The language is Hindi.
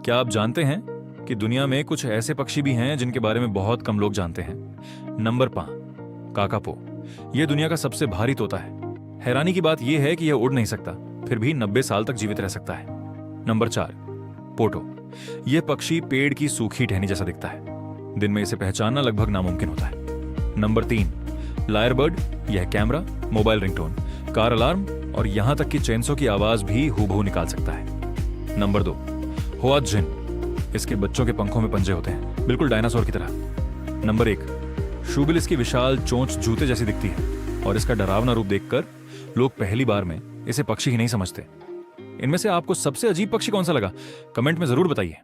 क्या आप जानते हैं कि दुनिया में कुछ ऐसे पक्षी भी हैं जिनके बारे में बहुत कम लोग जानते हैं? Number 5, kakapo. यह दुनिया का सबसे भारी तोता है। हैरानी की बात यह है कि यह उड़ नहीं सकता, फिर भी 90 साल तक जीवित रह सकता है। नंबर 4, पोटो। यह पक्षी पेड़ की सूखी टहनी जैसा दिखता है। दिन में इसे पहचानना लगभग नामुमकिन होता है। Number 3, lyre bird. यह camera, mobile ringtone, car alarm और यहां तक कि चेंसो की आवाज भी हूबहू निकाल सकता है। नंबर 2, होआजिन। इसके बच्चों के पंखों में पंजे होते हैं, बिल्कुल डायनासोर की तरह। Number 1, shoebill. इसकी विशाल चोंच जूते जैसी दिखती है और इसका डरावना रूप देखकर लोग पहली बार में इसे पक्षी ही नहीं समझते। इनमें से आपको सबसे अजीब पक्षी कौन सा लगा? कमेंट में जरूर बताइए।